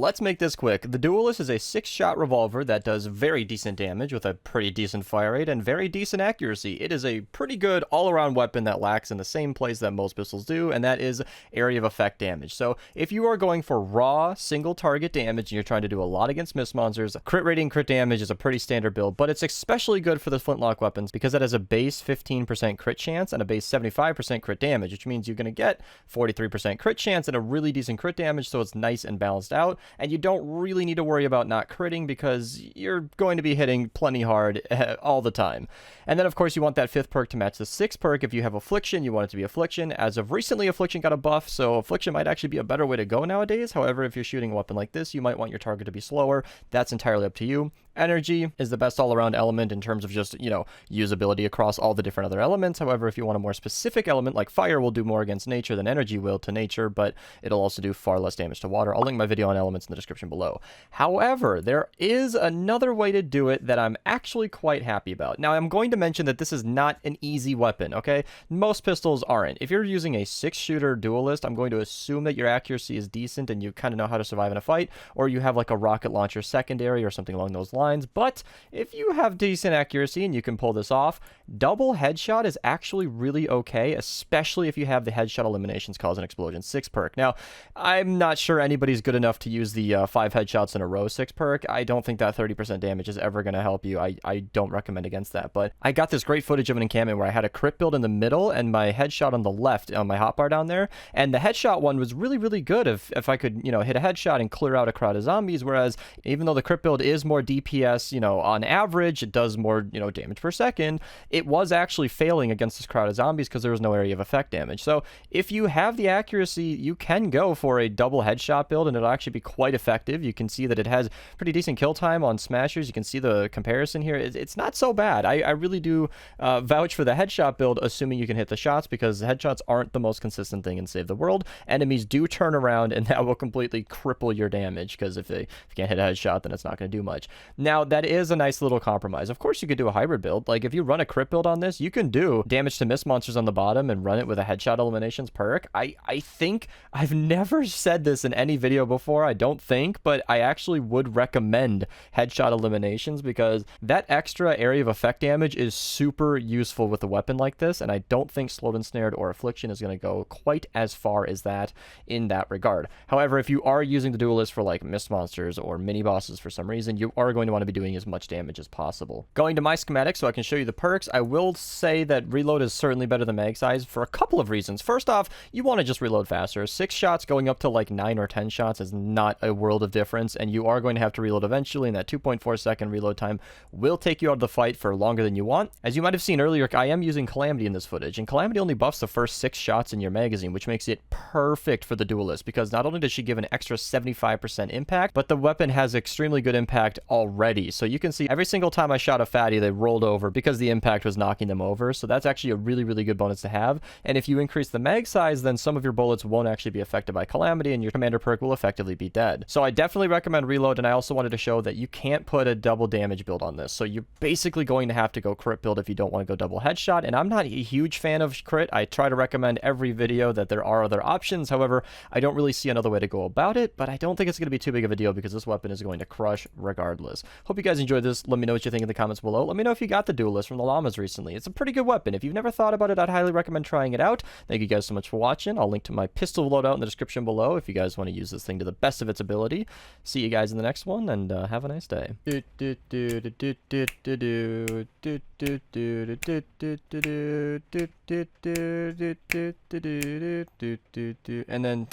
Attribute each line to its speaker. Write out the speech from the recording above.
Speaker 1: let's make this quick. The Duelist is a 6-shot revolver that does very decent damage with a pretty decent fire rate and very decent accuracy. It is a pretty good all-around weapon that lacks in the same place that most pistols do, and that is area of effect damage. So if you are going for raw single target damage and you're trying to do a lot against Mist monsters, crit rating, crit damage is a pretty standard build, but it's especially good for the flintlock weapons because it has a base 15% crit chance and a base 75% crit damage, which means you're going to get 43% crit chance and a really decent crit damage, so it's nice and balanced out, and you don't really need to worry about not critting because you're going to be hitting plenty hard all the time. And then of course you want that 5th perk to match the 6th perk. If you have Affliction, you want it to be Affliction. As of recently, Affliction got a buff, so Affliction might actually be a better way to go nowadays. However, if you're shooting a weapon like this, you might want your target to be slower. That's entirely up to you. Energy is the best all-around element in terms of just, usability across all the different other elements. However, if you want a more specific element, like fire will do more against nature than energy will to nature, but it'll also do far less damage to water. I'll link my video on elements in the description below. However, there is another way to do it that I'm actually quite happy about. Now, I'm going to mention that this is not an easy weapon, okay? Most pistols aren't. If you're using a 6-shooter Duelist, I'm going to assume that your accuracy is decent and you kind of know how to survive in a fight, or you have like a rocket launcher secondary or something along those lines. But if you have decent accuracy and you can pull this off, double headshot is actually really okay, especially if you have the headshot eliminations cause an explosion 6 perk. Now, I'm not sure anybody's good enough to use the 5 headshots in a row 6 perk. I don't think that 30% damage is ever going to help you. I don't recommend against that, but I got this great footage of an encampment where I had a crit build in the middle and my headshot on the left on my hotbar down there, and the headshot one was really, really good if I could, hit a headshot and clear out a crowd of zombies, whereas even though the crit build is more DPS, on average, it does more, damage per second, it was actually failing against this crowd of zombies because there was no area of effect damage. So if you have the accuracy, you can go for a double headshot build and it'll actually be quite effective. You can see that it has pretty decent kill time on smashers. You can see the comparison here. It's not so bad. I really do vouch for the headshot build, assuming you can hit the shots, because headshots aren't the most consistent thing in Save the World. Enemies do turn around and that will completely cripple your damage, because if you can't hit a headshot, then it's not going to do much. Now, that is a nice little compromise. Of course, you could do a hybrid build. Like, if you run a crit build on this, you can do damage to Mist monsters on the bottom and run it with a headshot eliminations perk. I think I've never said this in any video before, I don't think, but I actually would recommend headshot eliminations because that extra area of effect damage is super useful with a weapon like this, and I don't think Slowed and Snared or Affliction is going to go quite as far as that in that regard. However, if you are using the Duelist for like Mist monsters or mini bosses for some reason, you are going to want to be doing as much damage as possible. Going to my schematic so I can show you the perks, I will say that reload is certainly better than mag size for a couple of reasons. First off, you want to just reload faster. 6 shots going up to like 9 or 10 shots is not a world of difference, and you are going to have to reload eventually, and that 2.4 second reload time will take you out of the fight for longer than you want. As you might have seen earlier, I am using Calamity in this footage, and Calamity only buffs the first 6 shots in your magazine, which makes it perfect for the Duelist, because not only does she give an extra 75% impact, but the weapon has extremely good impact already. So you can see every single time I shot a fatty, they rolled over because the impact was knocking them over. So that's actually a really, really good bonus to have. And if you increase the mag size, then some of your bullets won't actually be affected by Calamity, and your commander perk will effectively be dead. So I definitely recommend reload, and I also wanted to show that you can't put a double damage build on this. So you're basically going to have to go crit build if you don't want to go double headshot, and I'm not a huge fan of crit. I try to recommend every video that there are other options. However, I don't really see another way to go about it, but I don't think it's going to be too big of a deal because this weapon is going to crush regardless. Hope you guys enjoyed this. Let me know what you think in the comments below. Let me know if you got the Duelist from the llamas recently. It's a pretty good weapon. If you've never thought about it, I'd highly recommend trying it out. Thank you guys so much for watching. I'll link to my pistol loadout in the description below if you guys want to use this thing to the best of its ability. See you guys in the next one, and have a nice day. And then